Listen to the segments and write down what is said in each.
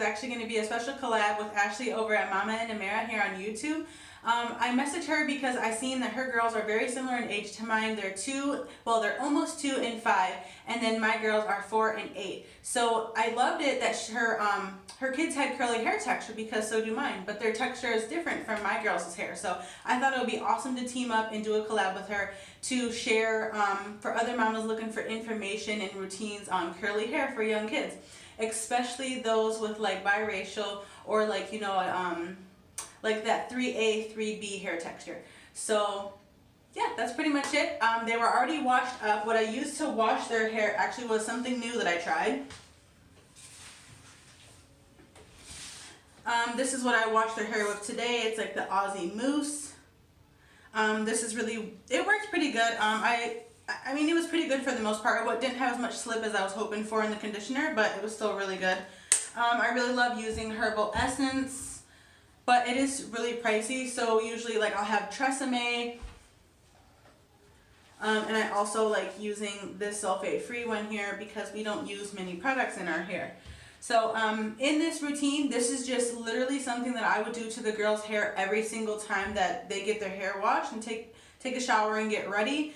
actually going to be a special collab with Ashley over at Mamaandameerah here on YouTube. I messaged her because I seen that her girls are very similar in age to mine. They're they're almost 2 and 5, and then my girls are 4 and 8. So I loved it that her kids had curly hair texture, because so do mine, but their texture is different from my girls' hair. So I thought it would be awesome to team up and do a collab with her to share for other mamas looking for information and routines on curly hair for young kids, especially those with like biracial or like, you know, like that 3A, 3B hair texture. So yeah, that's pretty much it. They were already washed up. What I used to wash their hair actually was something new that I tried. This is what I washed their hair with today. It's like the Aussie Mousse. This is really, it works pretty good. I mean, it was pretty good for the most part. It didn't have as much slip as I was hoping for in the conditioner, but it was still really good. I really love using herbal essence, but it is really pricey, so usually like I'll have Tresemme, and I also like using this sulfate-free one here because we don't use many products in our hair. So in this routine, this is just literally something that I would do to the girls' hair every single time that they get their hair washed and take a shower and get ready.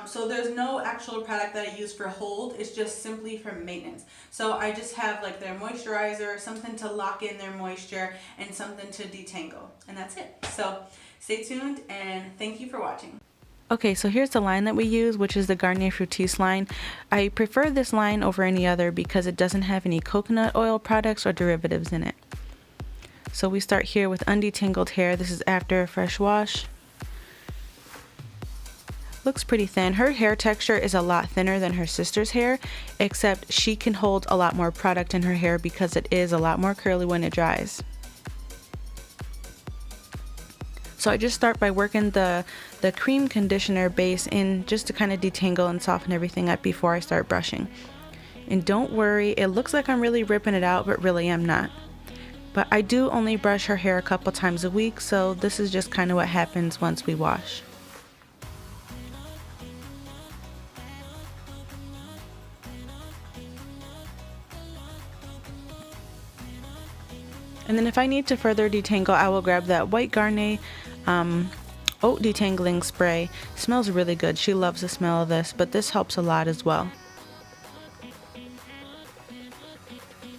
So there's no actual product that I use for hold. It's just simply for maintenance. So I just have like their moisturizer, something to lock in their moisture, and something to detangle. And that's it. So stay tuned and thank you for watching. Okay, so here's the line that we use, which is the Garnier FRUCTIS line. I prefer this line over any other because it doesn't have any coconut oil products or derivatives in it. So we start here with undetangled hair. This is after a fresh wash. Looks pretty thin. Her hair texture is a lot thinner than her sister's hair, except she can hold a lot more product in her hair because it is a lot more curly when it dries. So I just start by working the cream conditioner base in just to kind of detangle and soften everything up before I start brushing. And don't worry, it looks like I'm really ripping it out, but really I'm not. But I do only brush her hair a couple times a week, so this is just kind of what happens once we wash. And then if I need to further detangle, I will grab that white Garnier oat detangling spray. It smells really good. She loves the smell of this, but this helps a lot as well.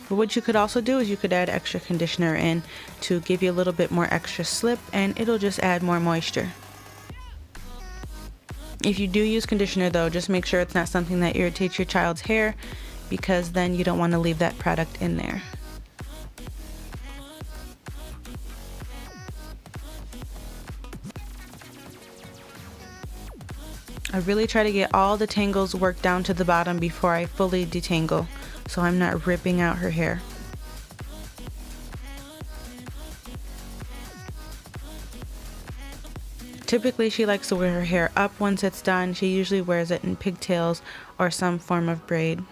But what you could also do is you could add extra conditioner in to give you a little bit more extra slip, and it'll just add more moisture. If you do use conditioner though, just make sure it's not something that irritates your child's hair, because then you don't want to leave that product in there. I really try to get all the tangles worked down to the bottom before I fully detangle, so I'm not ripping out her hair. Typically she likes to wear her hair up once it's done. She usually wears it in pigtails or some form of braid.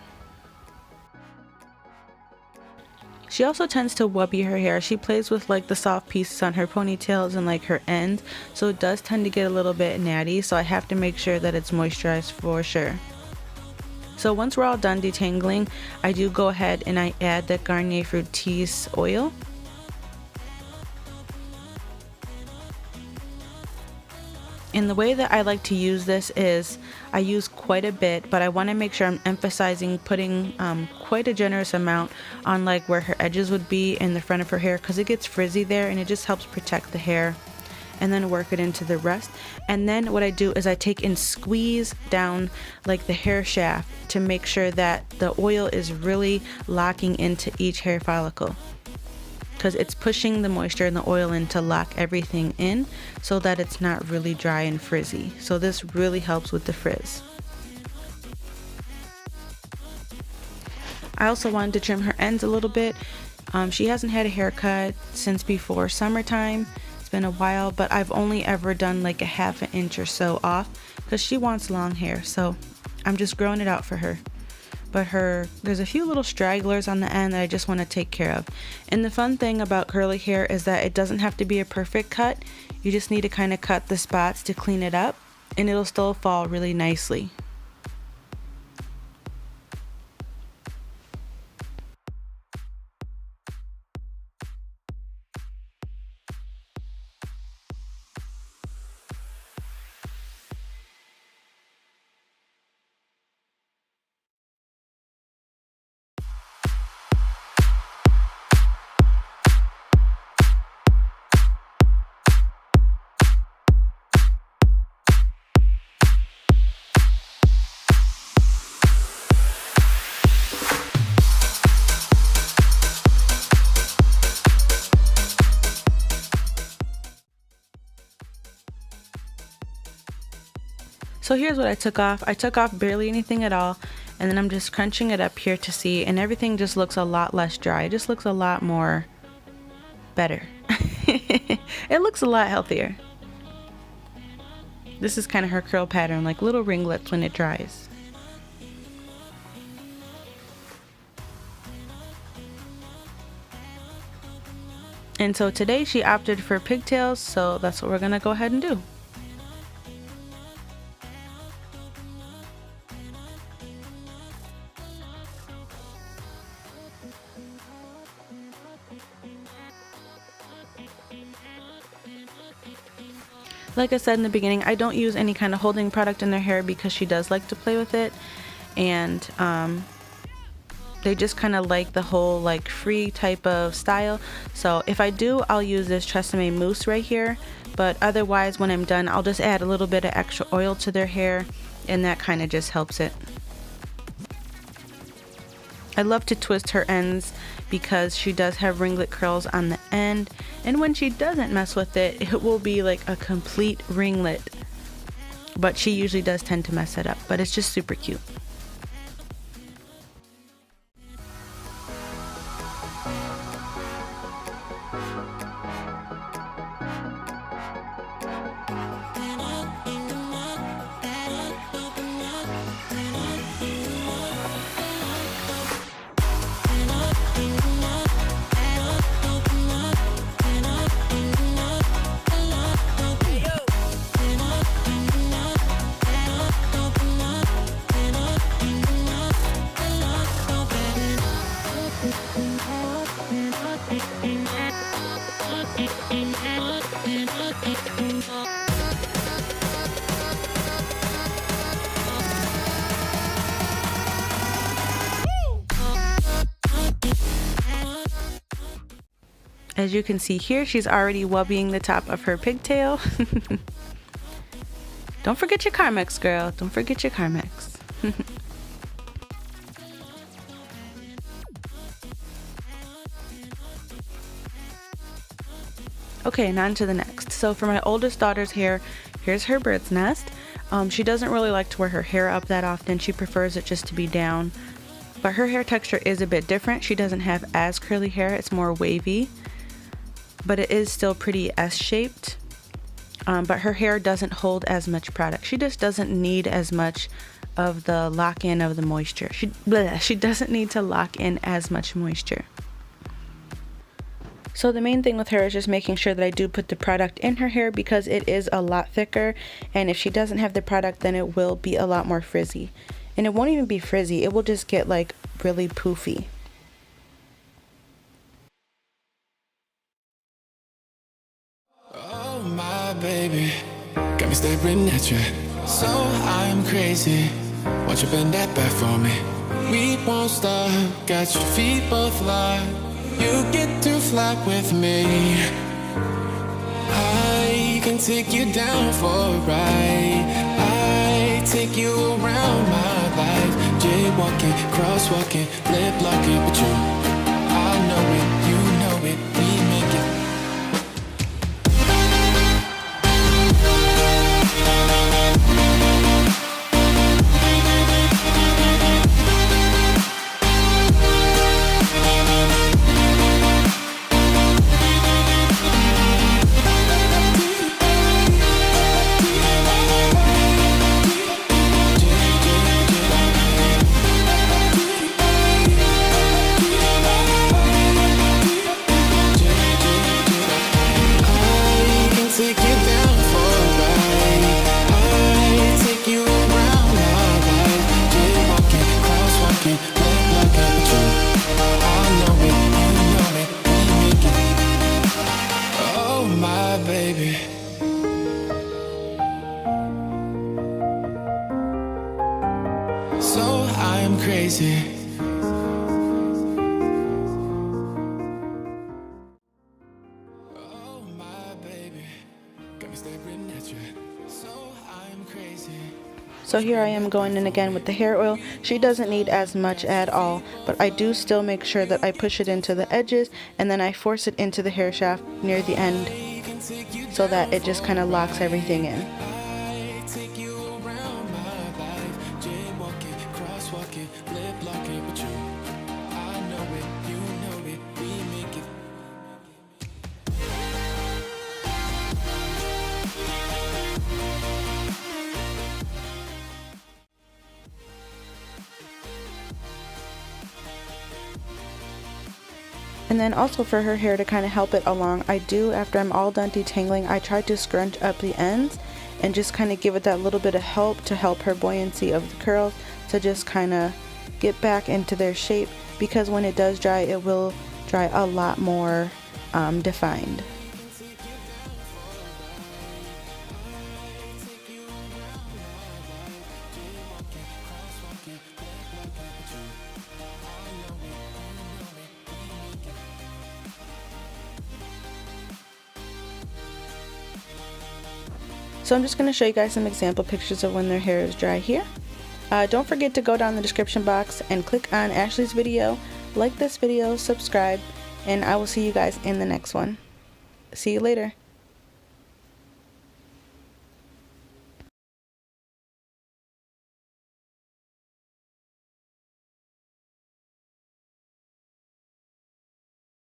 She also tends to wubby her hair. She plays with like the soft pieces on her ponytails and like her ends, so it does tend to get a little bit natty, so I have to make sure that it's moisturized for sure. So once we're all done detangling, I do go ahead and I add the Garnier FRUCTIS oil. And the way that I like to use this is I use quite a bit, but I want to make sure I'm emphasizing putting quite a generous amount on like where her edges would be in the front of her hair, because it gets frizzy there and it just helps protect the hair, and then work it into the rest. And then what I do is I take and squeeze down like the hair shaft to make sure that the oil is really locking into each hair follicle, because it's pushing the moisture and the oil in to lock everything in so that it's not really dry and frizzy. So this really helps with the frizz. I also wanted to trim her ends a little bit. She hasn't had a haircut since before summertime. It's been a while, but I've only ever done like a ½ an inch or so off because she wants long hair, so I'm just growing it out for her. But there's a few little stragglers on the end that I just want to take care of. And the fun thing about curly hair is that it doesn't have to be a perfect cut. You just need to kind of cut the spots to clean it up, and it'll still fall really nicely. So here's what I took off. I took off barely anything at all, and then I'm just crunching it up here to see, and everything just looks a lot less dry. It just looks a lot more better. It looks a lot healthier. This is kind of her curl pattern, like little ringlets when it dries. And so today she opted for pigtails, so that's what we're gonna go ahead and do. Like I said in the beginning, I don't use any kind of holding product in their hair because she does like to play with it, and they just kind of like the whole like free type of style. So if I do, I'll use this Tresemme mousse right here, but otherwise when I'm done, I'll just add a little bit of extra oil to their hair, and that kind of just helps it. I love to twist her ends because she does have ringlet curls on the end, and when she doesn't mess with it, it will be like a complete ringlet, but she usually does tend to mess it up, but it's just super cute. As you can see here, she's already wubbing the top of her pigtail. Don't forget your Carmex, girl. Don't forget your Carmex. Okay, and on to the next. So for my oldest daughter's hair, here's her bird's nest. She doesn't really like to wear her hair up that often. She prefers it just to be down. But her hair texture is a bit different. She doesn't have as curly hair. It's more wavy. But it is still pretty S-shaped. But her hair doesn't hold as much product. She just doesn't need as much of the lock-in of the moisture. She doesn't need to lock in as much moisture. So the main thing with her is just making sure that I do put the product in her hair because it is a lot thicker, and if she doesn't have the product, then it will be a lot more frizzy. And it won't even be frizzy, it will just get like really poofy. Oh my baby, got me staring at you. So I'm crazy, won't you bend that back for me? We won't stop, got your feet both locked. You get to fly with me. I can take you down for a ride. I take you around my life. Jaywalking, crosswalking, lip locking, but you, I know it, you know it, we make it. So here I am going in again with the hair oil. She doesn't need as much at all, but I do still make sure that I push it into the edges and then I force it into the hair shaft near the end so that it just kind of locks everything in. crosswalking, lip locking with you. I know it, you know it, we make it. And then also for her hair, to kind of help it along, I do, after I'm all done detangling, I try to scrunch up the ends and just kind of give it that little bit of help to help her buoyancy of the curls to just kind of get back into their shape, because when it does dry, it will dry a lot more defined. So I'm just going to show you guys some example pictures of when their hair is dry here. Don't forget to go down in the description box and click on Ashley's video, like this video, subscribe, and I will see you guys in the next one. See you later.